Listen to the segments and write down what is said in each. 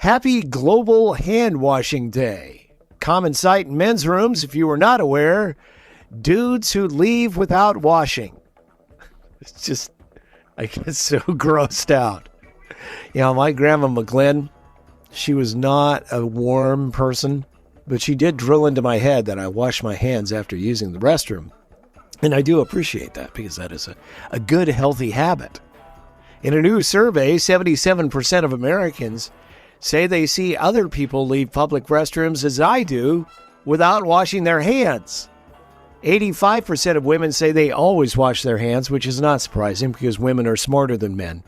Happy Global Hand Washing Day. Common sight in men's rooms, if you were not aware, dudes who leave without washing. It's just, I get so grossed out. You know, my grandma McGlynn, she was not a warm person, but she did drill into my head that I wash my hands after using the restroom. And I do appreciate that because that is a good, healthy habit. In a new survey, 77% of Americans say they see other people leave public restrooms as I do without washing their hands. 85% of women say they always wash their hands, which is not surprising because women are smarter than men.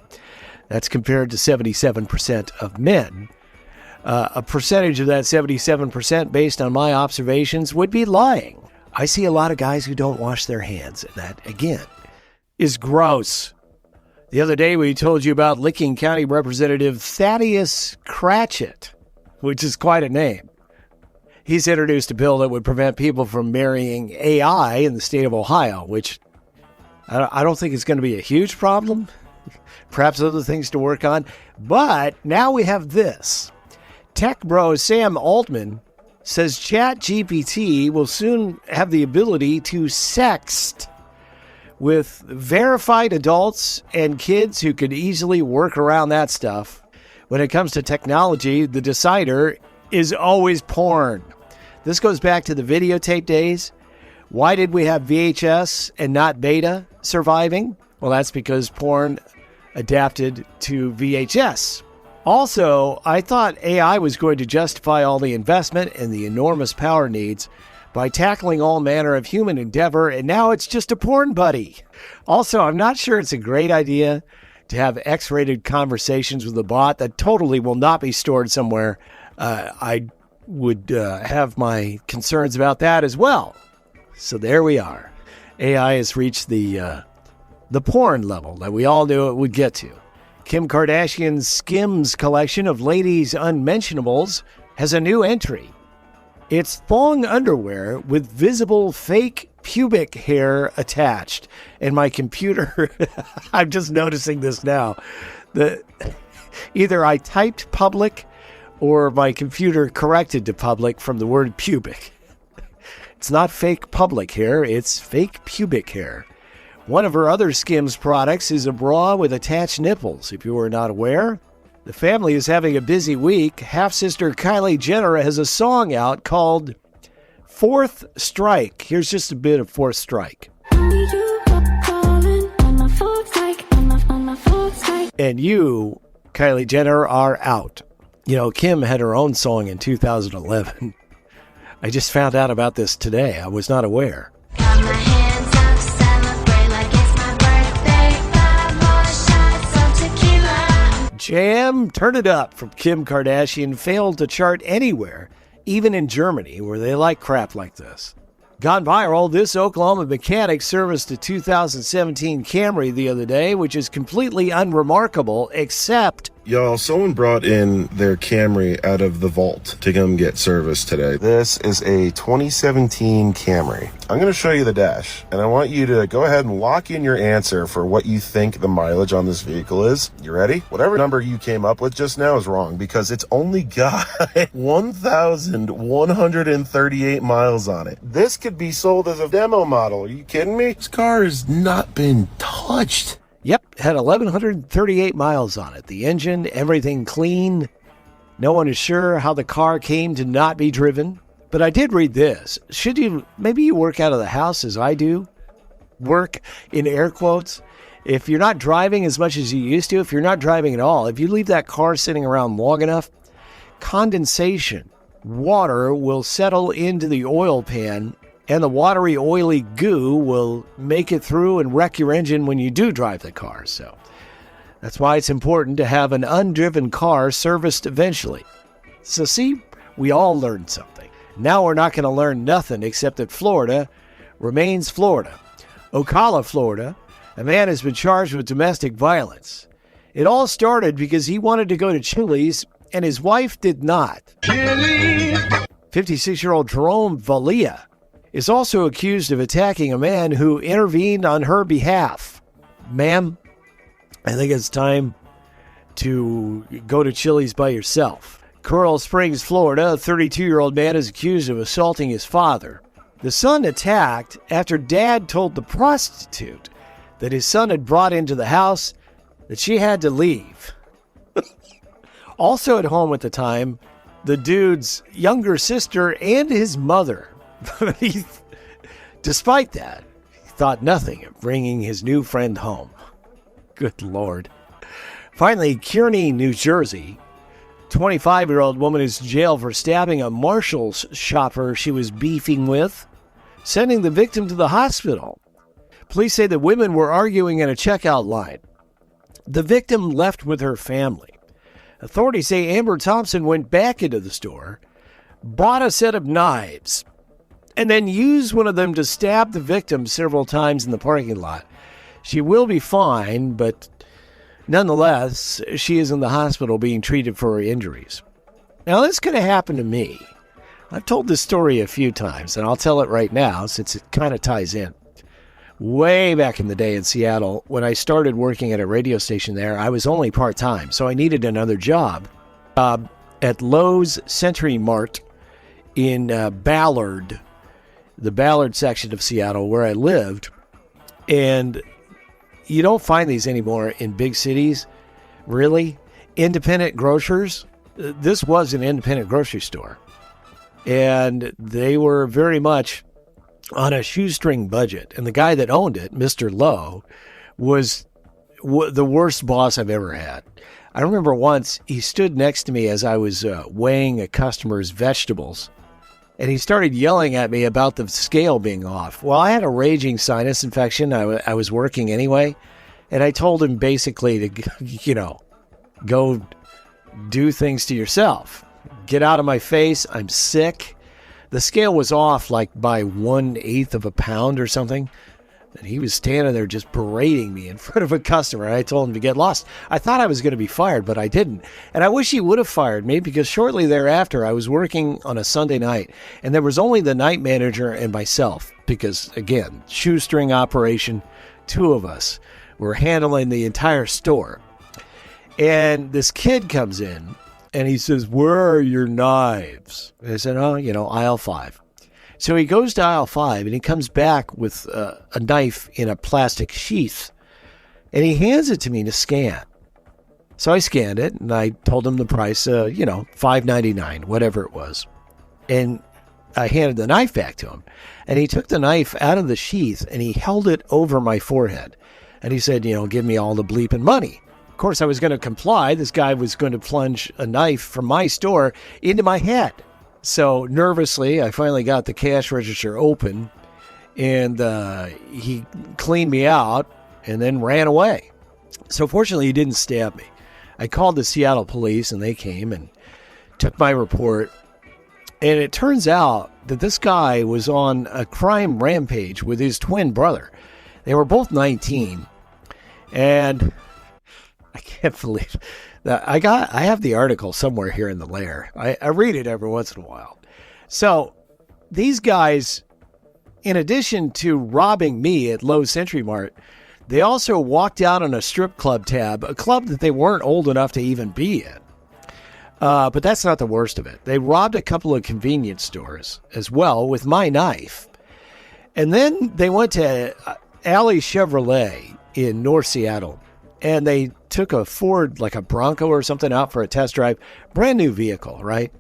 That's compared to 77% of men. A percentage of that 77%, based on my observations, would be lying. I see a lot of guys who don't wash their hands, and that, again, is gross. The other day we told you about Licking County Representative Thaddeus Cratchit, which is quite a name. He's introduced a bill that would prevent people from marrying AI in the state of Ohio, which I don't think is going to be a huge problem. Perhaps other things to work on. But now we have this. Tech bro Sam Altman says ChatGPT will soon have the ability to sext with verified adults and kids who could easily work around that stuff. When it comes to technology, the decider is always porn. This goes back to the videotape days. Why did we have VHS and not beta surviving? Well, that's because porn adapted to VHS. Also, I thought AI was going to justify all the investment and the enormous power needs by tackling all manner of human endeavor, and now it's just a porn buddy. Also, I'm not sure it's a great idea to have X-rated conversations with a bot that totally will not be stored somewhere. I would have my concerns about that as well. So there we are. AI has reached the porn level that we all knew it would get to. Kim Kardashian's Skims collection of ladies' unmentionables has a new entry. It's thong underwear with visible fake pubic hair attached. And my computer, I'm just noticing this now. Either I typed public or my computer corrected to public from the word pubic. It's not fake public hair, it's fake pubic hair. One of her other Skims products is a bra with attached nipples, if you were not aware. The family is having a busy week. Half-sister Kylie Jenner has a song out called Fourth Strike. Here's just a bit of Fourth Strike. And you, Kylie Jenner, are out. You know, Kim had her own song in 2011. I just found out about this today. I was not aware. Got my hands up, celebrate like it's my birthday. 5 more shots of tequila. Jam, Turn It Up from Kim Kardashian failed to chart anywhere, even in Germany, where they like crap like this. Gone viral, this Oklahoma mechanic serviced a 2017 Camry the other day, which is completely unremarkable, except... Y'all, someone brought in their Camry out of the vault to come get service today. This is a 2017 Camry. I'm going to show you the dash, and I want you to go ahead and lock in your answer for what you think the mileage on this vehicle is. You ready? Whatever number you came up with just now is wrong because it's only got 1,138 miles on it. This could be sold as a demo model. Are you kidding me? This car has not been touched. Yep, had 1,138 miles on it. The engine, everything clean. No one is sure how the car came to not be driven. But I did read this. Maybe you work out of the house as I do. Work in air quotes. If you're not driving as much as you used to, if you're not driving at all, if you leave that car sitting around long enough, condensation, water will settle into the oil pan, and the watery, oily goo will make it through and wreck your engine when you do drive the car. So that's why it's important to have an undriven car serviced eventually. So see, we all learned something. Now we're not going to learn nothing except that Florida remains Florida. Ocala, Florida, a man has been charged with domestic violence. It all started because he wanted to go to Chili's and his wife did not. 56-year-old Jerome Valia is also accused of attacking a man who intervened on her behalf. Ma'am, I think it's time to go to Chili's by yourself. Coral Springs, Florida, a 32-year-old man is accused of assaulting his father. The son attacked after dad told the prostitute that his son had brought into the house that she had to leave. Also at home at the time, the dude's younger sister and his mother. Despite that, he thought nothing of bringing his new friend home. Good Lord. Finally, Kearney, New Jersey. 25-year-old woman is jailed for stabbing a Marshall's shopper she was beefing with, sending the victim to the hospital. Police say the women were arguing in a checkout line. The victim left with her family. Authorities say Amber Thompson went back into the store, bought a set of knives, and then used one of them to stab the victim several times in the parking lot. She will be fine, but nonetheless, she is in the hospital being treated for her injuries. Now, this could have happened to me. I've told this story a few times, and I'll tell it right now since it kind of ties in. Way back in the day in Seattle, when I started working at a radio station there, I was only part-time, so I needed another job at Lowe's Century Mart in Ballard, the Ballard section of Seattle where I lived. And you don't find these anymore in big cities, really. Independent grocers. This was an independent grocery store. And they were very much on a shoestring budget. And the guy that owned it, Mr. Lowe, was the worst boss I've ever had. I remember once he stood next to me as I was weighing a customer's vegetables. And he started yelling at me about the scale being off. Well, I had a raging sinus infection. I was working anyway. And I told him basically to, go do things to yourself. Get out of my face. I'm sick. The scale was off like by 1/8 of a pound or something. And he was standing there just berating me in front of a customer. I told him to get lost. I thought I was going to be fired, but I didn't. And I wish he would have fired me because shortly thereafter, I was working on a Sunday night. And there was only the night manager and myself. Because, again, shoestring operation, two of us were handling the entire store. And this kid comes in. And he says, "Where are your knives?" And I said, aisle 5. So he goes to aisle 5 and he comes back with a knife in a plastic sheath. And he hands it to me to scan. So I scanned it and I told him the price, $5.99, whatever it was. And I handed the knife back to him. And he took the knife out of the sheath and he held it over my forehead. And he said, "Give me all the bleeping money." Of course, I was going to comply. This guy was going to plunge a knife from my store into my head. So nervously, I finally got the cash register open, and he cleaned me out and then ran away. So fortunately, he didn't stab me. I called the Seattle police, and they came and took my report. And it turns out that this guy was on a crime rampage with his twin brother. They were both 19, and I can't believe that I have the article somewhere here in the lair. I read it every once in a while. So these guys, in addition to robbing me at Lowe's Century Mart, they also walked out on a strip club tab, a club that they weren't old enough to even be in. But that's not the worst of it. They robbed a couple of convenience stores as well with my knife. And then they went to Alley Chevrolet in North Seattle. And they took a Ford, like a Bronco or something, out for a test drive. Brand new vehicle, right?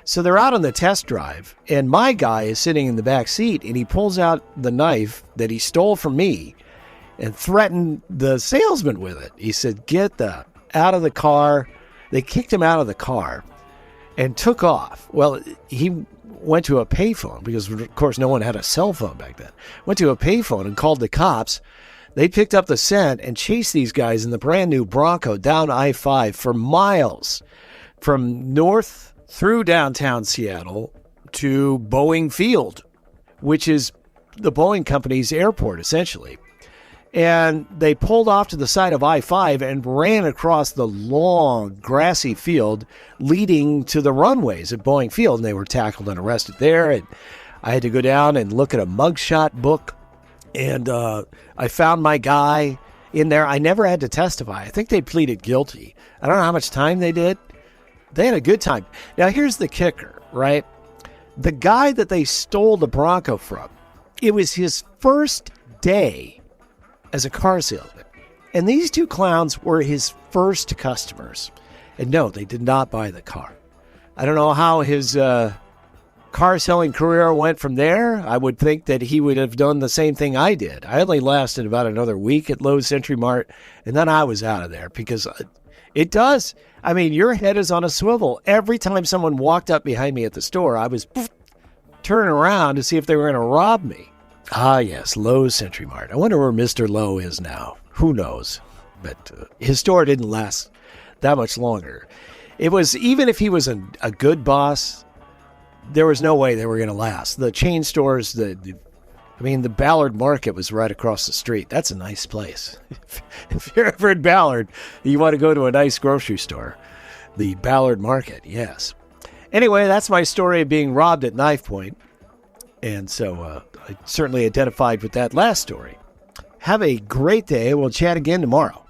So they're out on the test drive, and my guy is sitting in the back seat, and he pulls out the knife that he stole from me and threatened the salesman with it. He said, "Get out of the car." They kicked him out of the car and took off. Well, he went to a payphone because, of course, no one had a cell phone back then. Went to a payphone and called the cops. They picked up the scent and chased these guys in the brand new Bronco down I-5 for miles from north through downtown Seattle to Boeing Field, which is the Boeing company's airport, essentially. And they pulled off to the side of I-5 and ran across the long, grassy field leading to the runways at Boeing Field. And they were tackled and arrested there. And I had to go down and look at a mugshot book. And I found my guy in there. I never had to testify. I think they pleaded guilty. I don't know how much time they did, They had a good time. Now, here's the kicker, right? The guy that they stole the Bronco from, it was his first day as a car salesman. And these two clowns were his first customers. And no, they did not buy the car. I don't know how his car selling career went from there. I would think that he would have done the same thing I did. I only lasted about another week at Lowe's Century Mart, and then I was out of there because it does. I mean, your head is on a swivel. Every time someone walked up behind me at the store, I was turning around to see if they were going to rob me. Ah, yes, Lowe's Century Mart. I wonder where Mr. Lowe is now. Who knows? But his store didn't last that much longer. It was, even if he was a good boss, there was no way they were going to last. The chain stores, the Ballard Market was right across the street. That's a nice place. If you're ever in Ballard, you want to go to a nice grocery store. The Ballard Market, yes. Anyway, that's my story of being robbed at knife point. And so I certainly identified with that last story. Have a great day. We'll chat again tomorrow.